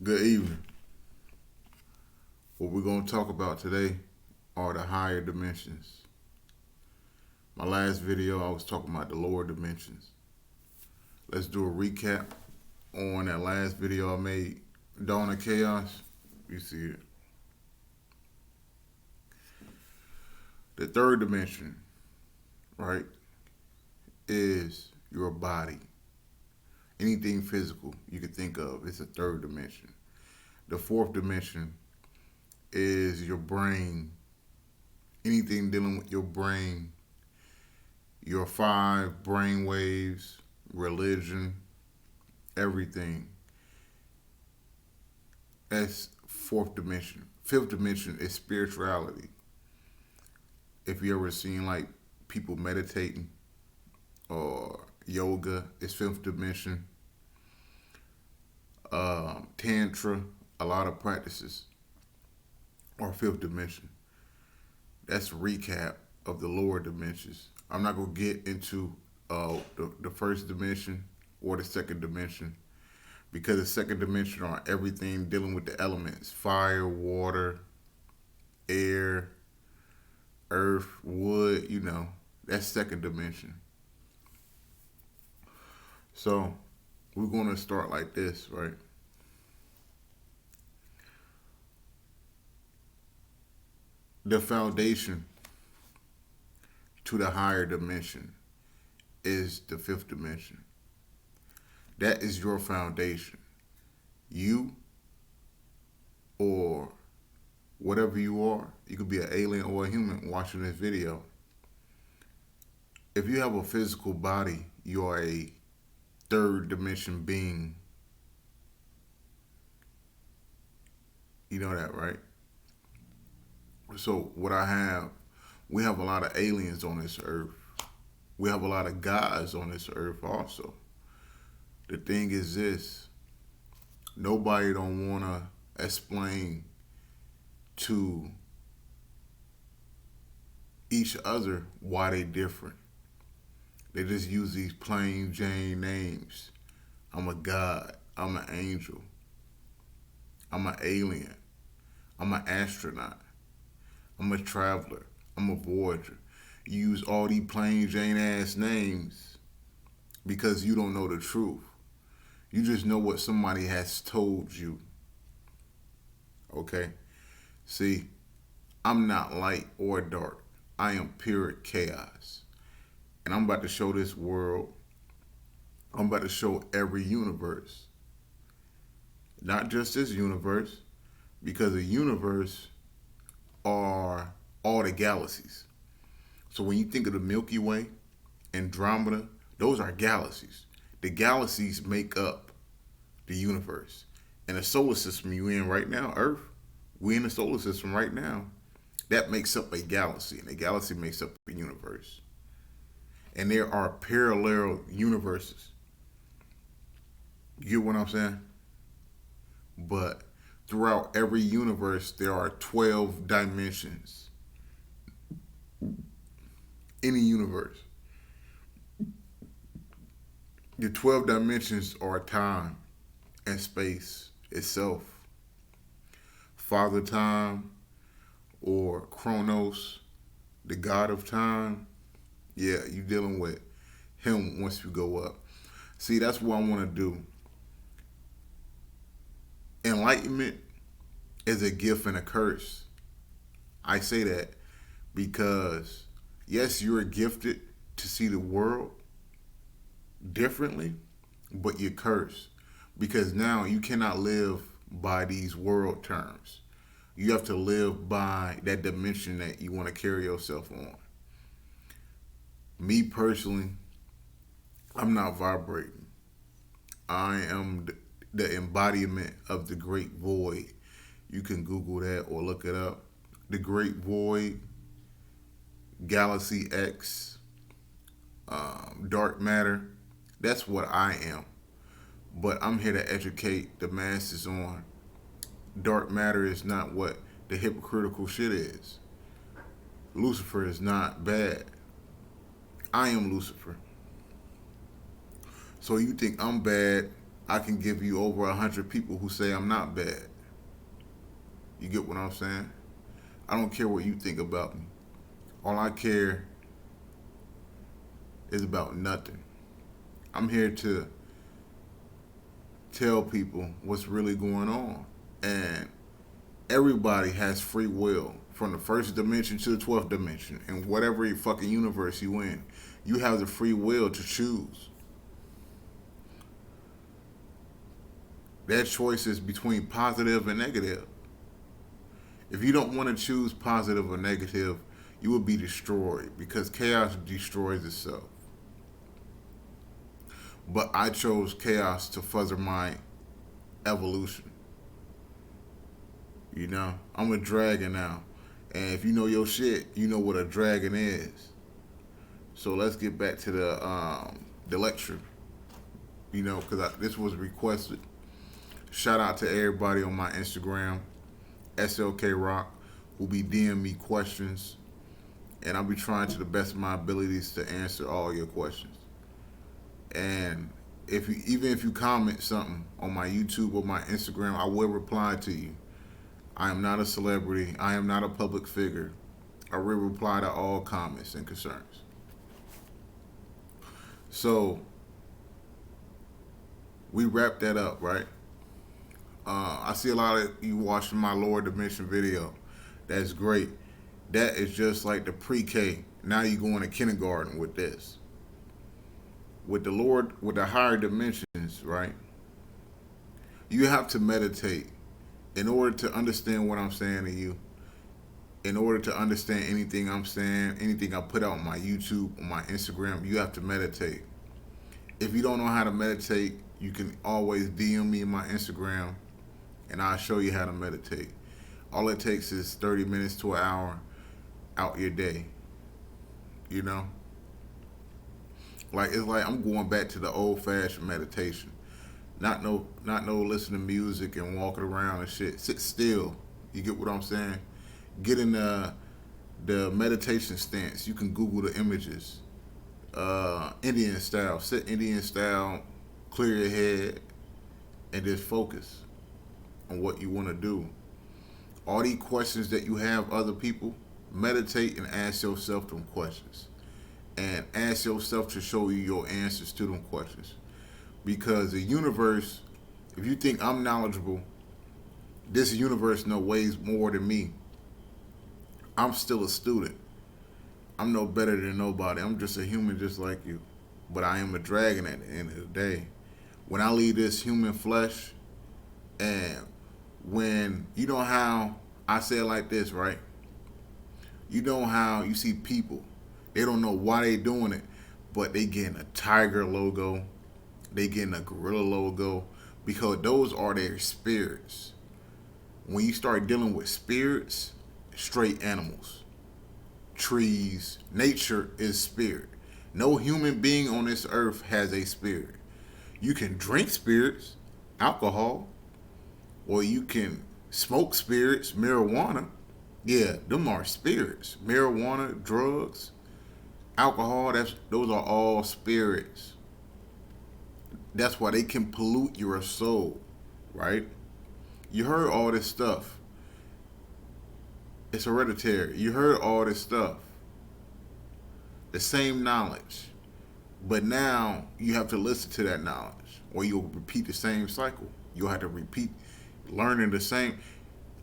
Good evening. What we're going to talk about today are the higher dimensions. My last video, I was talking about the lower dimensions. Let's do a recap on that last video I made, Dawn of Chaos. You see it. The third dimension, right, is your body. Anything physical you could think of is a third dimension. The fourth dimension is your brain. Anything dealing with your brain, your 5 brain waves, religion, everything. That's fourth dimension. Fifth dimension is spirituality. If you ever seen like people meditating or yoga, it's fifth dimension. Tantra, a lot of practices are fifth dimension. That's a recap of the lower dimensions. I'm not going to get into the first dimension or the second dimension, because the second dimension are everything dealing with the elements: fire, water, air, earth, wood, that's second dimension. So we're going to start like this, right? The foundation to the higher dimension is the fifth dimension. That is your foundation. You, or whatever you are, you could be an alien or a human watching this video. If you have a physical body, you are a third dimension being. You know that, right? So what we have a lot of aliens on this earth. We have a lot of gods on this earth also. The thing is this: nobody don't want to explain to each other why they different. They just use these plain Jane names. I'm a god. I'm an angel. I'm an alien. I'm an astronaut. I'm a traveler. I'm a voyager. You use all these plain Jane ass names because you don't know the truth. You just know what somebody has told you. Okay? See, I'm not light or dark. I am pure chaos. And I'm about to show this world. I'm about to show every universe. Not just this universe, because the universe are all the galaxies. So when you think of the Milky Way, Andromeda, those are galaxies. The galaxies make up the universe. And the solar system you in right now, Earth, we in the solar system right now, that makes up a galaxy. And the galaxy makes up a universe. And there are parallel universes. You get what I'm saying? But throughout every universe, there are 12 dimensions. Any universe. The 12 dimensions are time and space itself. Father Time, or Chronos, the god of time. Yeah, you're dealing with him once you go up. See, that's what I want to do. Enlightenment is a gift and a curse. I say that because, yes, you're gifted to see the world differently, but you're cursed because now you cannot live by these world terms. You have to live by that dimension that you want to carry yourself on. Me personally, I'm not vibrating. I am the embodiment of the great void. You can Google that or look it up. The great void, Galaxy X, dark matter. That's what I am. But I'm here to educate the masses on dark matter is not what the hypocritical shit is. Lucifer is not bad. I am Lucifer. So you think I'm bad I can give you over 100 people who say I'm not bad. You get what I'm saying? I don't care what you think about me. All I care is about nothing. I'm here to tell people what's really going on. And everybody has free will from the first dimension to the 12th dimension. And whatever fucking universe you in, you have the free will to choose. That choice is between positive and negative. If you don't want to choose positive or negative, you will be destroyed because chaos destroys itself. But I chose chaos to further my evolution. You know, I'm a dragon now. And if you know your shit, you know what a dragon is. So let's get back to the lecture. You know, because this was requested. Shout out to everybody on my Instagram, SLK Rock, who be DM me questions. And I'll be trying to the best of my abilities to answer all your questions. And even if you comment something on my YouTube or my Instagram, I will reply to you. I am not a celebrity. I am not a public figure. I will reply to all comments and concerns. So we wrap that up, right? I see a lot of you watching my lower dimension video. That's great. That is just like the pre-K. Now you go into kindergarten with this. With the higher dimensions, right? You have to meditate in order to understand what I'm saying to you. In order to understand anything I'm saying, anything I put out on my YouTube, on my Instagram, you have to meditate. If you don't know how to meditate, you can always DM me in my Instagram and I'll show you how to meditate. All it takes is 30 minutes to an hour out your day. You know? It's like I'm going back to the old fashioned meditation. Not no listening to music and walking around and shit. Sit still. You get what I'm saying? Get in the meditation stance. You can Google the images. Indian style. Sit Indian style, clear your head, and just focus on what you want to do. All these questions that you have other people, meditate and ask yourself them questions. And ask yourself to show you your answers to them questions. Because the universe, if you think I'm knowledgeable, this universe knows ways more than me. I'm still a student. I'm no better than nobody. I'm just a human just like you. But I am a dragon at the end of the day. When I leave this human flesh, and when, you know how, I say it like this, right? You know how you see people, they don't know why they doing it, but they getting a tiger logo, they getting a gorilla logo, because those are their spirits. When you start dealing with spirits, straight animals, trees, nature is spirit. No human being on this earth has a spirit. You can drink spirits, alcohol, or you can smoke spirits, marijuana. Yeah, them are spirits. Marijuana, drugs, alcohol, those are all spirits. That's why they can pollute your soul, right? You heard all this stuff. It's hereditary. You heard all this stuff. The same knowledge. But now you have to listen to that knowledge, or you'll repeat the same cycle. You'll have to repeat learning the same.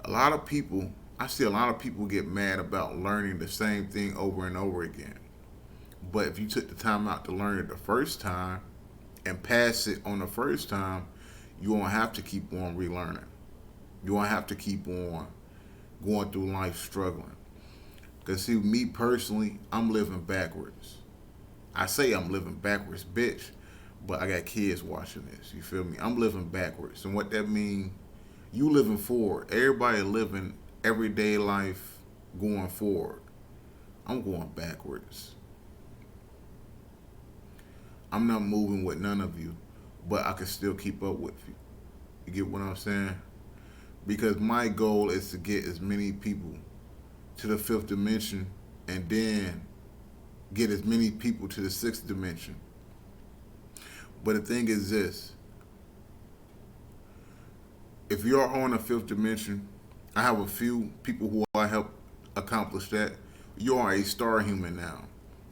I see a lot of people get mad about learning the same thing over and over again. But if you took the time out to learn it the first time and pass it on the first time, you won't have to keep on relearning. You won't have to keep on going through life struggling. Because see, me personally, I'm living backwards. I say I'm living backwards, bitch, but I got kids watching this. You feel me? I'm living backwards. And what that means, you living forward. Everybody living everyday life going forward. I'm going backwards. I'm not moving with none of you, but I can still keep up with you. You get what I'm saying? Because my goal is to get as many people to the 5th dimension and then get as many people to the 6th dimension. But the thing is this, If you're on a fifth dimension, I have a few people who I help accomplish that. You are a star human now.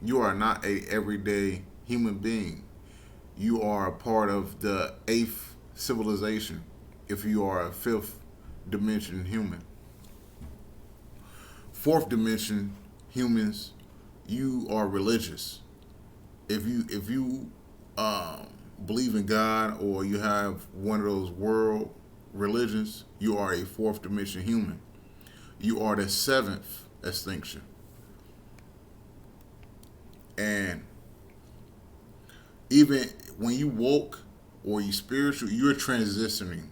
You are not a everyday human being. You are a part of the eighth civilization. If you are a fifth dimension human, fourth dimension humans, you are religious. If you believe in God or you have one of those world religions, you are a fourth dimension human. You are the seventh extinction. And even when you woke or you spiritual, you're transitioning.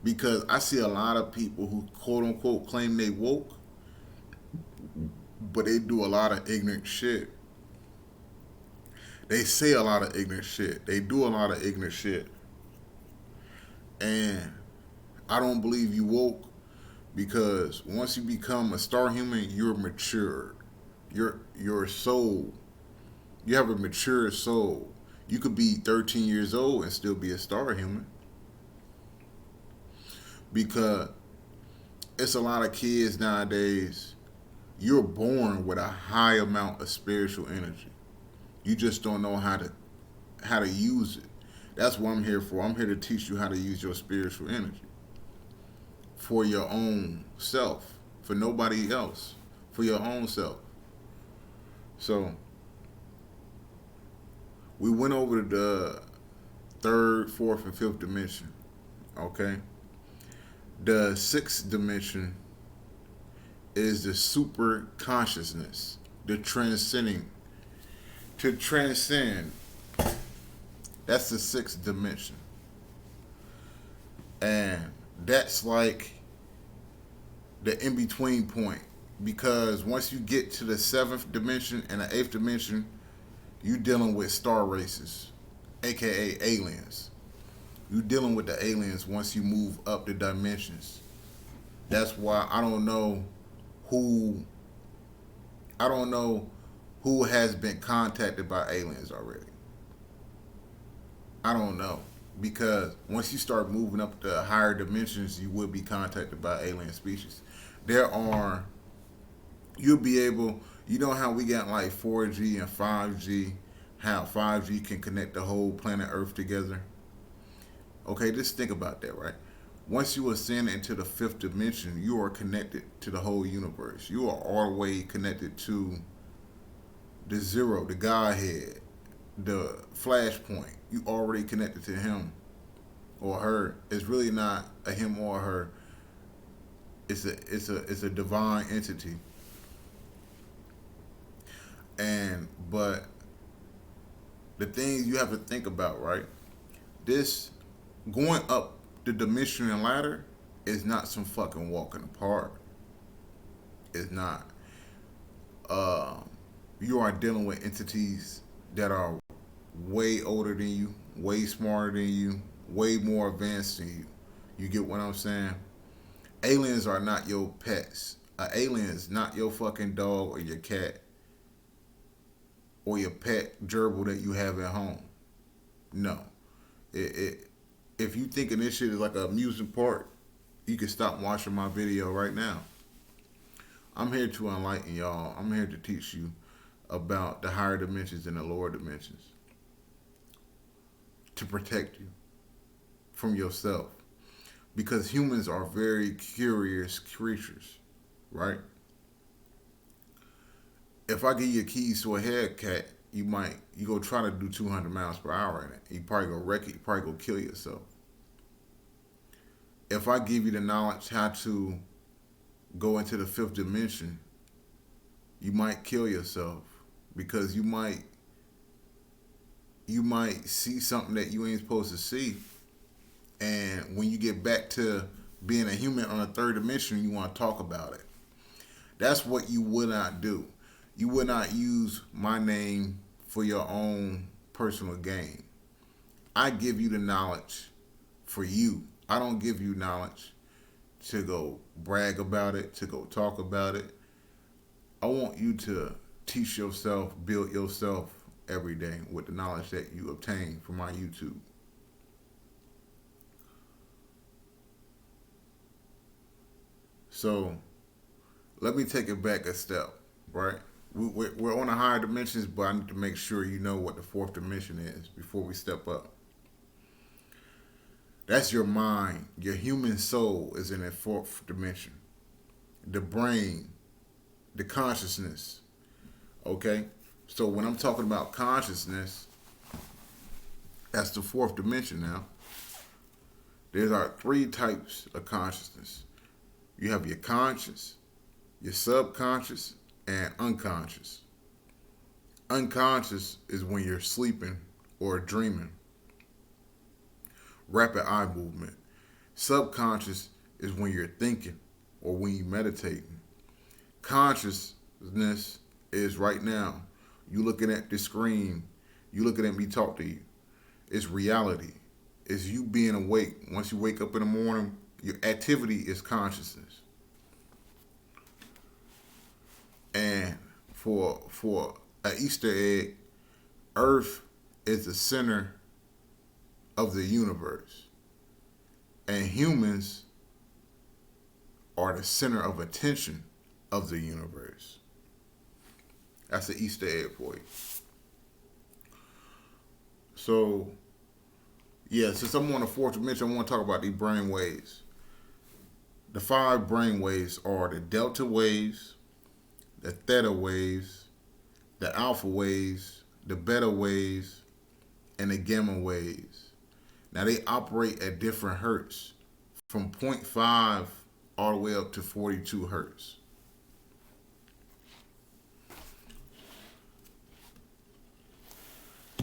Because I see a lot of people who quote unquote claim they woke, but they do a lot of ignorant shit. They say a lot of ignorant shit. They do a lot of ignorant shit. And I don't believe you woke, because once you become a star human, you're matured. Your soul, you have a mature soul. You could be 13 years old and still be a star human, because it's a lot of kids nowadays. You're born with a high amount of spiritual energy. You just don't know how to use it. That's what I'm here for. I'm here to teach you how to use your spiritual energy for your own self, for nobody else, for your own self. So we went over the third, fourth, and fifth dimension. Okay. The sixth dimension is the super consciousness, the transcending. To transcend, that's the sixth dimension. And that's like the in between point. Because once you get to the seventh dimension and the eighth dimension, you dealing with star races, aka aliens. You dealing with the aliens once you move up the dimensions. That's why who I don't know who has been contacted by aliens already. I don't know. Because once you start moving up the higher dimensions, you will be contacted by alien species. You'll be able, you know how we got like 4G and 5G, how 5G can connect the whole planet Earth together? Okay, just think about that, right? Once you ascend into the fifth dimension, you are connected to the whole universe. You are all the way connected to the zero, the Godhead, the flashpoint. You already connected to him or her. It's really not a him or a her. It's a divine entity. But the things you have to think about, right? This going up the dimensional ladder is not some fucking walk in the park. It's not. You are dealing with entities that are way older than you, way smarter than you, way more advanced than you. You get what I'm saying? Aliens are not your pets. An alien is not your fucking dog or your cat or your pet gerbil that you have at home. No. If you thinking this shit is like an amusement park, you can stop watching my video right now. I'm here to enlighten y'all. I'm here to teach you about the higher dimensions and the lower dimensions, to protect you from yourself. Because humans are very curious creatures, right? If I give you keys to a Hellcat, you go try to do 200 miles per hour in it. You probably go wreck it. You probably go kill yourself. If I give you the knowledge how to go into the fifth dimension, you might kill yourself, because you might see something that you ain't supposed to see. And when you get back to being a human on a third dimension, you want to talk about it. That's what you would not do. You would not use my name for your own personal gain. I give you the knowledge for you. I don't give you knowledge to go brag about it, to go talk about it. I want you to teach yourself, build yourself every day with the knowledge that you obtain from my YouTube. So let me take it back a step, right? We're on the higher dimensions, but I need to make sure you know what the fourth dimension is before we step up. That's your mind. Your human soul is in that fourth dimension. The brain, the consciousness. Okay? So when I'm talking about consciousness, that's the fourth dimension now. There are three types of consciousness. You have your conscious, your subconscious, and unconscious. Unconscious is when you're sleeping or dreaming. Rapid eye movement. Subconscious is when you're thinking or when you're meditating. Consciousness is right now. You looking at the screen. You looking at me talk to you. It's reality. It's you being awake. Once you wake up in the morning, your activity is consciousness. And for an Easter egg, Earth is the center of the universe. And humans are the center of attention of the universe. That's the Easter egg for you. So, yeah, since I'm on the fourth dimension, I want to talk about these brain waves. The 5 brain waves are the delta waves, the theta waves, the alpha waves, the beta waves, and the gamma waves. Now they operate at different hertz, from 0.5 all the way up to 42 hertz.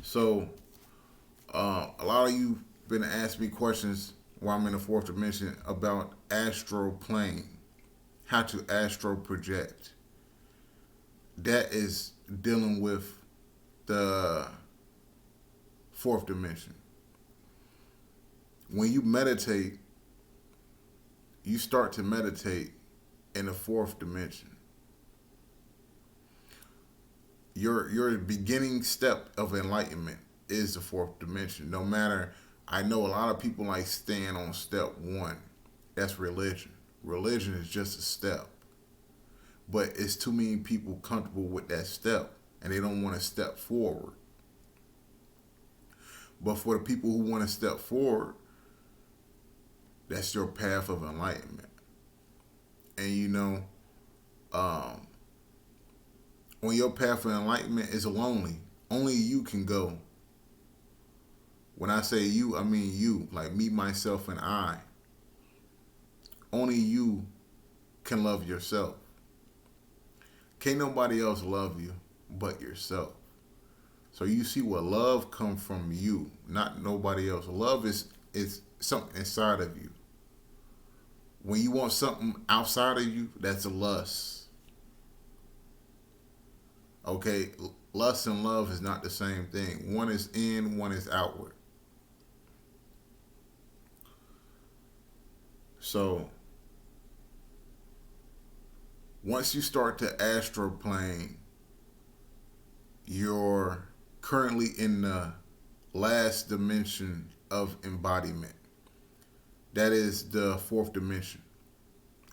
So a lot of you been asking me questions while I'm in the fourth dimension about astral plane, how to astral project. That is dealing with the fourth dimension. When you meditate, you start to meditate in the fourth dimension. Your beginning step of enlightenment is the fourth dimension. No matter, I know a lot of people like staying on step 1. That's religion. Religion is just a step. But it's too many people comfortable with that step and they don't want to step forward. But for the people who want to step forward, that's your path of enlightenment. And you know, on your path of enlightenment is lonely. Only you can go. When I say you, I mean you, like me, myself, and I. Only you can love yourself. Can't nobody else love you but yourself. So you see what love comes from you, not nobody else. Love is something inside of you. When you want something outside of you, that's a lust. Okay, lust and love is not the same thing. One is in, one is outward. So once you start to astral plane, you're currently in the last dimension of embodiment. That is the fourth dimension.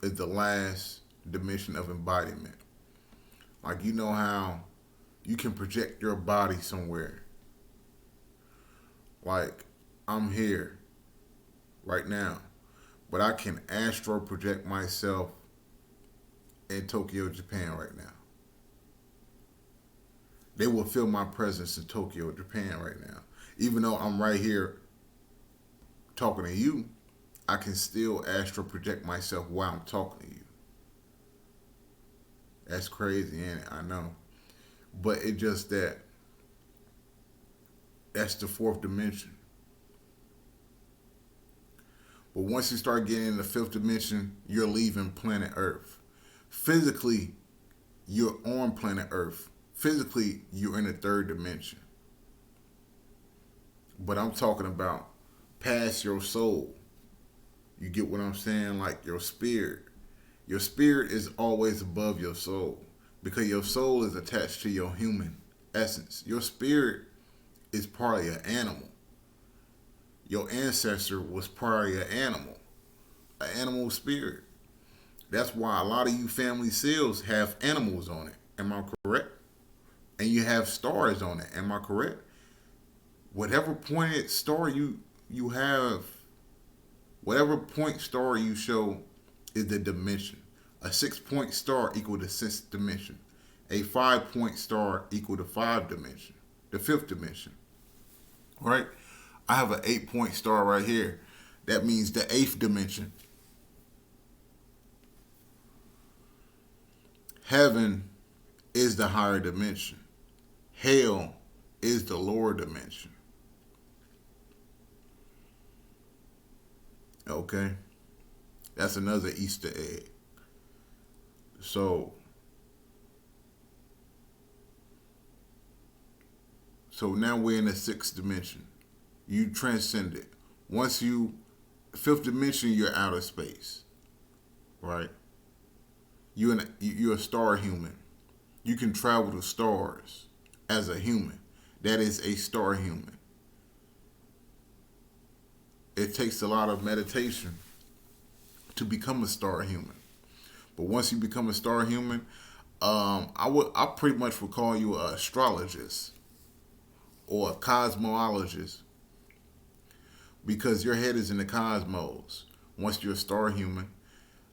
It's the last dimension of embodiment. Like, you know how you can project your body somewhere. Like, I'm here right now, but I can astral project myself in Tokyo, Japan right now. They will feel my presence in Tokyo, Japan right now. Even though I'm right here talking to you, I can still astral project myself while I'm talking to you. That's crazy, ain't it? I know. But it's just that's the fourth dimension. But once you start getting in the fifth dimension, you're leaving planet Earth. Physically, you're on planet Earth. Physically, you're in the third dimension. But I'm talking about past your soul. You get what I'm saying? Like your spirit. Your spirit is always above your soul because your soul is attached to your human essence. Your spirit is probably an animal. Your ancestor was probably an animal spirit. That's why a lot of you family seals have animals on it. Am I correct? And you have stars on it. Am I correct? Whatever pointed star you have, whatever point star you show is the dimension. A 6 point star equal to sixth dimension. A 5 point star equal to five dimension, the fifth dimension. All right. I have an 8 point star right here. That means the eighth dimension. Heaven is the higher dimension. Hell is the lower dimension. Okay? That's another Easter egg. So so now we're in the sixth dimension. You transcend it. Once you fifth dimension, you're outer space. Right? You're a star human. You can travel to stars as a human. That is a star human. It takes a lot of meditation to become a star human. But once you become a star human, I pretty much would call you an astrologist or a cosmologist because your head is in the cosmos. Once you're a star human,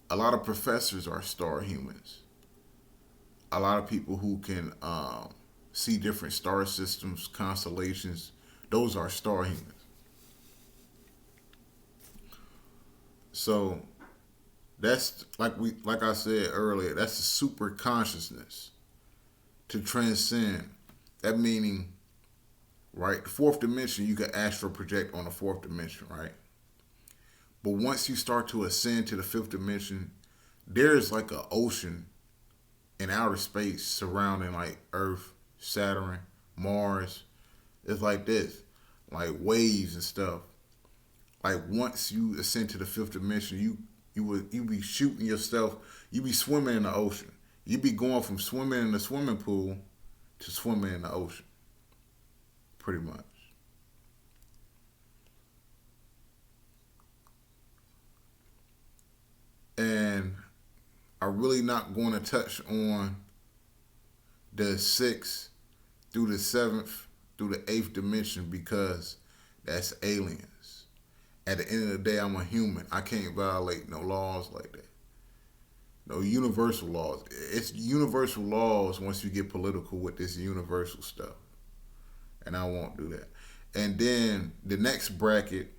a lot of professors are star humans. A lot of people who can see different star systems, constellations, those are star humans. So that's like I said earlier, that's a super consciousness to transcend. That meaning, right, the fourth dimension, you can astral project on the fourth dimension, right? But once you start to ascend to the fifth dimension, there's like an ocean in outer space surrounding like Earth, Saturn, Mars. It's like this, like waves and stuff. Like once you ascend to the fifth dimension, you be shooting yourself. You be swimming in the ocean. You be going from swimming in the swimming pool to swimming in the ocean, pretty much. And I'm really not going to touch on the sixth through the seventh through the eighth dimension because that's aliens. At the end of the day, I'm a human. I can't violate no laws like that. No universal laws. It's universal laws once you get political with this universal stuff. And I won't do that. And then the next bracket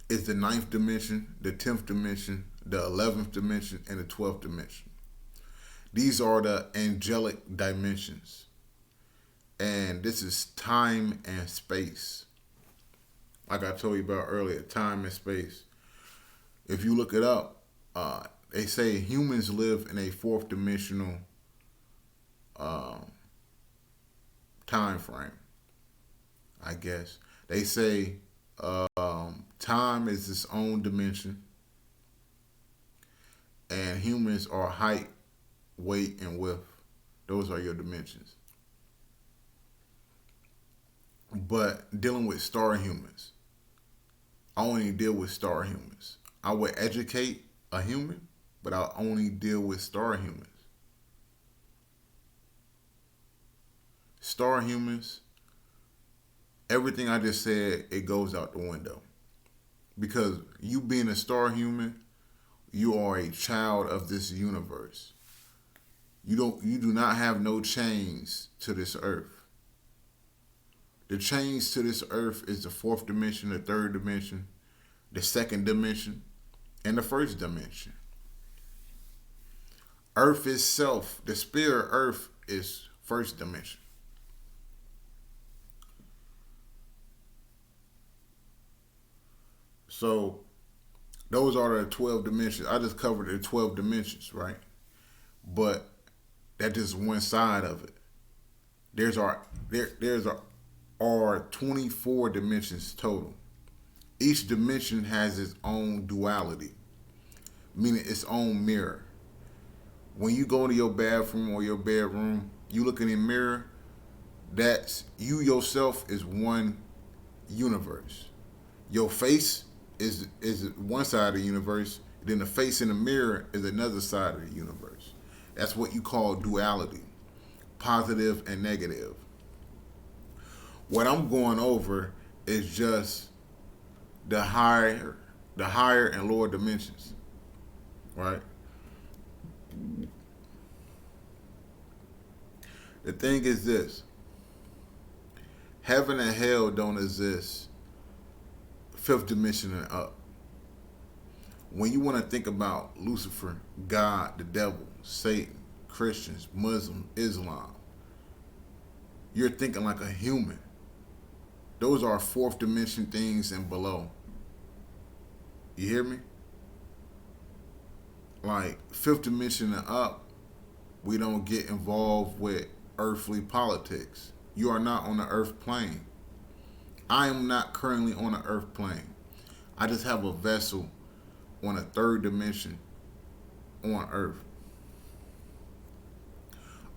is the ninth dimension, the 10th dimension, the 11th dimension, and the 12th dimension. These are the angelic dimensions. And this is time and space. Like I told you about earlier, time and space. If you look it up, they say humans live in a fourth dimensional time frame, I guess. They say time is its own dimension, and humans are height, weight, and width. Those are your dimensions. But dealing with star humans, I only deal with star humans. I would educate a human, but I only deal with star humans. Star humans, everything I just said, it goes out the window. Because you being a star human, you are a child of this universe. You do not have no chains to this earth. The chains to this earth is the fourth dimension, the third dimension, the second dimension, and the first dimension. Earth itself, the spirit earth is first dimension. So those are the 12 dimensions. I just covered the 12 dimensions, right? But that's just one side of it. There's are 24 dimensions total. Each dimension has its own duality, meaning its own mirror. When you go into your bathroom or your bedroom, you look in the mirror, that's you yourself is one universe. Your face is one side of the universe. Then the face in the mirror is another side of the universe. That's what you call duality, positive and negative. What I'm going over is just the higher and lower dimensions, right? The thing is this: heaven and hell don't exist fifth dimension and up. When you want to think about Lucifer, God, the devil, Satan, Christians, Muslim, Islam, you're thinking like a human. Those are fourth dimension things and below. You hear me? Like fifth dimension and up, we don't get involved with earthly politics. You are not on the earth plane. I am not currently on the earth plane. I just have a vessel on a third dimension on earth.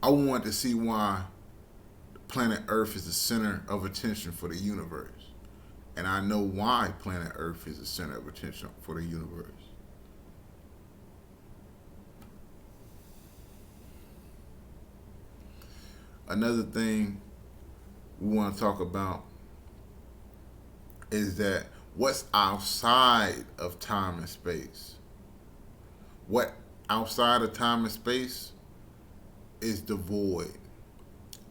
I want to see why planet Earth is the center of attention for the universe. And I know why planet Earth is the center of attention for the universe. Another thing we want to talk about is that what's outside of time and space. What outside of time and space is the void,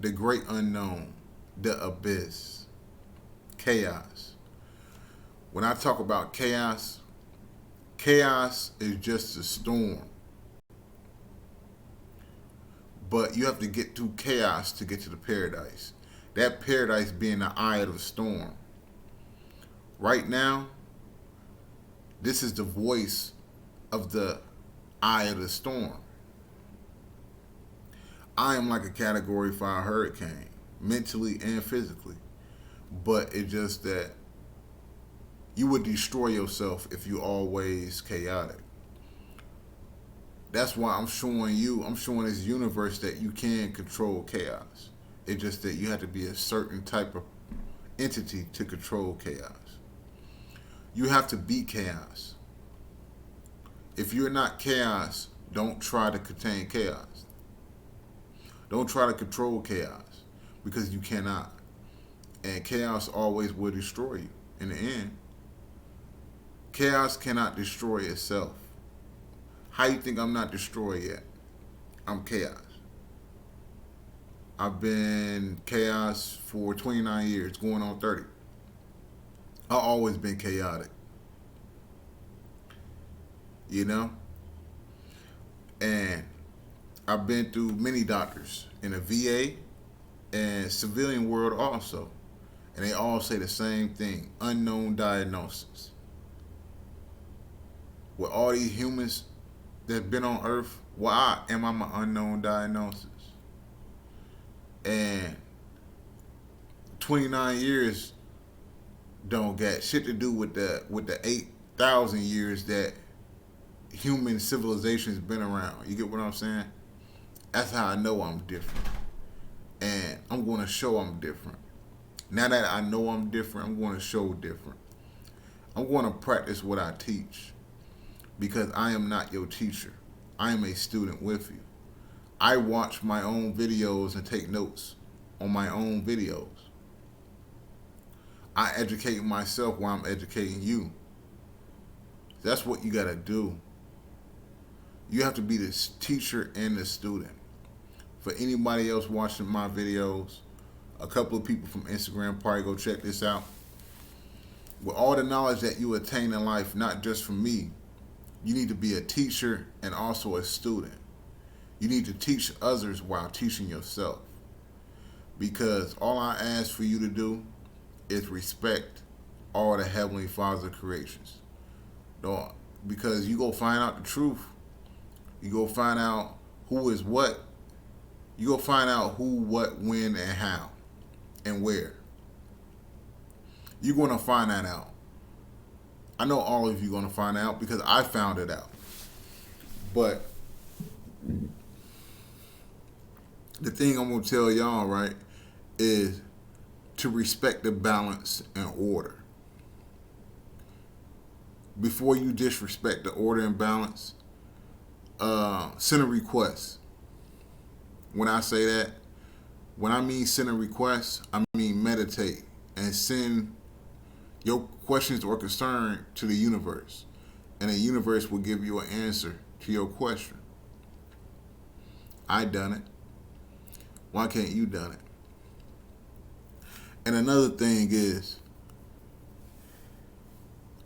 the great unknown, the abyss, chaos. When I talk about chaos, chaos is just a storm. But you have to get through chaos to get to the paradise. That paradise being the eye of the storm. Right now, this is the voice of the eye of the storm. I am like a Category 5 hurricane, mentally and physically. But it's just that you would destroy yourself if you always chaotic. That's why I'm showing this universe that you can control chaos. It's just that you have to be a certain type of entity to control chaos. You have to be chaos. If you're not chaos, don't try to contain chaos. Don't try to control chaos because you cannot. And chaos always will destroy you in the end. Chaos cannot destroy itself. How you think I'm not destroyed yet? I'm chaos. I've been chaos for 29 years, going on 30. I've always been chaotic. You know? And I've been through many doctors in the VA and civilian world also. And they all say the same thing, unknown diagnosis. With all these humans that's been on Earth, why am I an unknown diagnosis? And 29 years don't got shit to do with the 8,000 years that human civilization's been around. You get what I'm saying? That's how I know I'm different. And I'm going to show I'm different. Now that I know I'm different, I'm going to show different. I'm going to practice what I teach. Because I am not your teacher. I am a student with you. I watch my own videos and take notes on my own videos. I educate myself while I'm educating you. That's what you got to do. You have to be the teacher and the student. For anybody else watching my videos, a couple of people from Instagram probably go check this out. With all the knowledge that you attain in life, not just from me, you need to be a teacher and also a student. You need to teach others while teaching yourself. Because all I ask for you to do is respect all the Heavenly Father's creations. Because you go find out the truth. You go find out who is what. You go find out who, what, when, and how, and where. You're going to find that out. I know all of you are going to find out because I found it out. But the thing I'm going to tell y'all, right, is to respect the balance and order. before you disrespect the order and balance, send a request. When I say that, when I mean send a request, I mean meditate and send your questions or concern to the universe, and the universe will give you an answer to your question. I done it. Why can't you done it? And another thing is,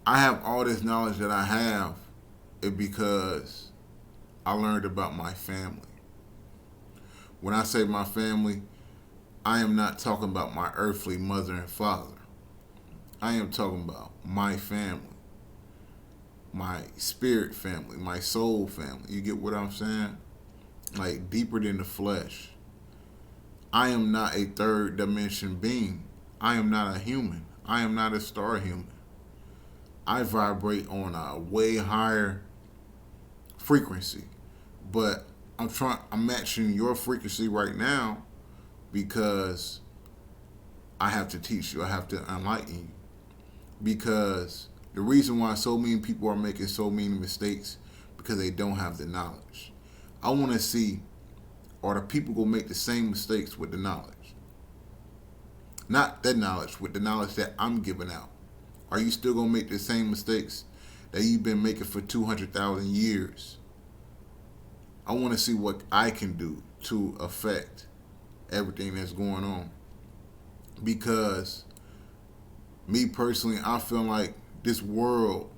I have all this knowledge that I have is because I learned about my family. When I say my family, I am not talking about my earthly mother and father. I am talking about my family, my spirit family, my soul family. You get what I'm saying? Like deeper than the flesh. I am not a third dimension being. I am not a human. I am not a star human. I vibrate on a way higher frequency. But I'm matching your frequency right now because I have to teach you. I have to enlighten you. Because the reason why so many people are making so many mistakes because they don't have the knowledge. I want to see, are the people going to make the same mistakes with the knowledge? Not that knowledge, with the knowledge that I'm giving out. Are you still going to make the same mistakes that you've been making for 200,000 years? I want to see what I can do to affect everything that's going on. Because me personally, I feel like this world,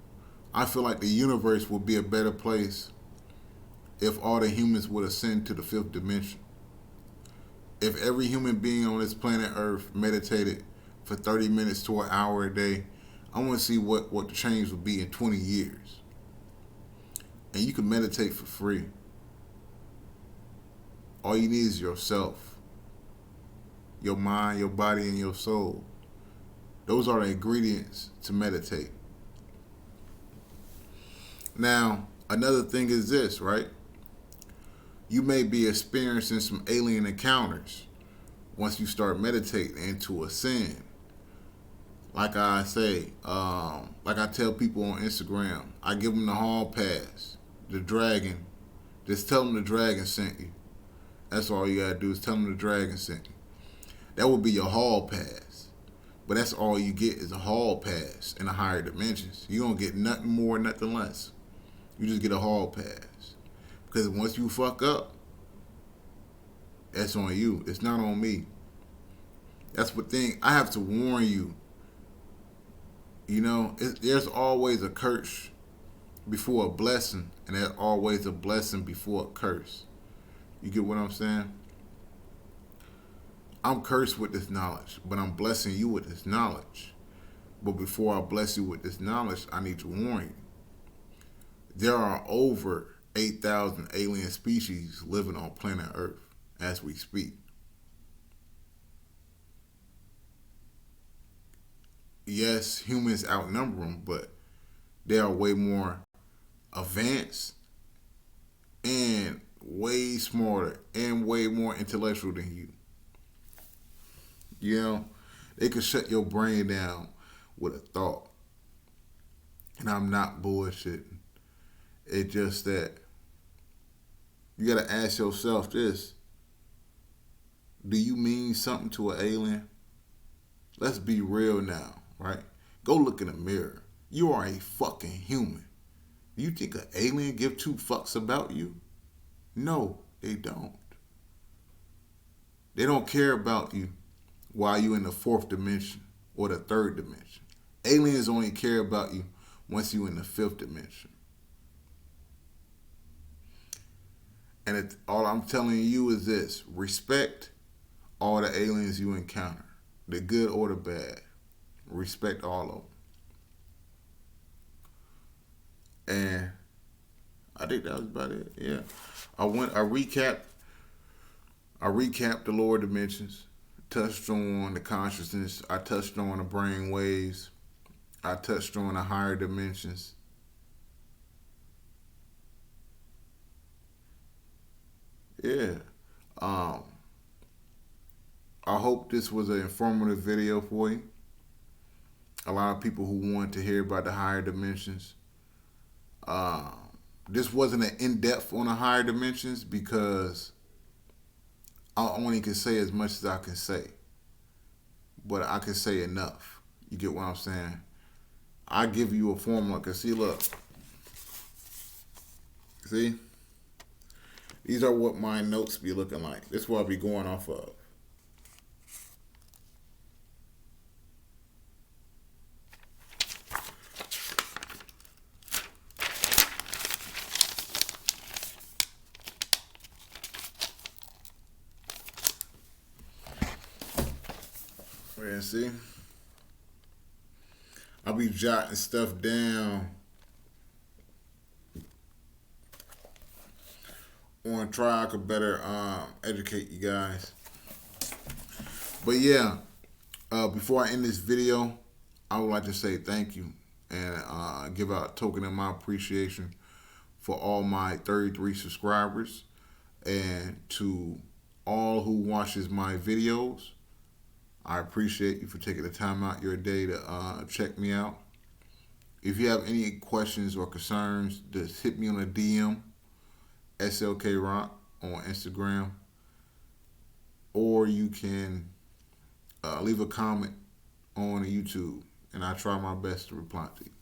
I feel like the universe would be a better place if all the humans would ascend to the fifth dimension. If every human being on this planet Earth meditated for 30 minutes to an hour a day, I want to see what the change would be in 20 years. And you can meditate for free. All you need is yourself, your mind, your body, and your soul. Those are the ingredients to meditate. Now, another thing is this, right? You may be experiencing some alien encounters once you start meditating into ascend. Like I say, like I tell people on Instagram, I give them the hall pass, the dragon. Just tell them the dragon sent you. That's all you gotta do is tell them the dragon sent you. That would be your hall pass. But that's all you get is a hall pass in the higher dimensions. You don't get nothing more, nothing less. You just get a hall pass. Because once you fuck up, that's on you. It's not on me. That's the thing. I have to warn you. You know, there's always a curse before a blessing, and there's always a blessing before a curse. You get what I'm saying? I'm cursed with this knowledge, but I'm blessing you with this knowledge. But before I bless you with this knowledge, I need to warn you. There are over 8,000 alien species living on planet Earth as we speak. Yes, humans outnumber them, but they are way more advanced and way smarter and way more intellectual than you. You know, they can shut your brain down with a thought. And I'm not bullshitting. It's just that you got to ask yourself this. Do you mean something to an alien? Let's be real now, right? Go look in the mirror. You are a fucking human. Do you think an alien give two fucks about you? No, they don't. They don't care about you while you in the fourth dimension or the third dimension. Aliens only care about you once you in the fifth dimension. And all I'm telling you is this. Respect all the aliens you encounter. The good or the bad. Respect all of them. And I think that was about it. Yeah. I recapped the lower dimensions. Touched on the consciousness. I touched on the brain waves. I touched on the higher dimensions. Yeah. I hope this was an informative video for you. A lot of people who want to hear about the higher dimensions Uh, this wasn't an in-depth on the higher dimensions because I only can say as much as I can say, but I can say enough. You get what I'm saying? I give you a formula. Cause see, look, see, these are what my notes be looking like. This is what I be going off of. And see, I'll be jotting stuff down on try I could better educate you guys. But yeah, before I end this video, I would like to say thank you and give out a token of my appreciation for all my 33 subscribers and to all who watches my videos. I appreciate you for taking the time out your day to check me out. If you have any questions or concerns, just hit me on a DM, SLK Rock on Instagram, or you can leave a comment on YouTube, and I try my best to reply to you.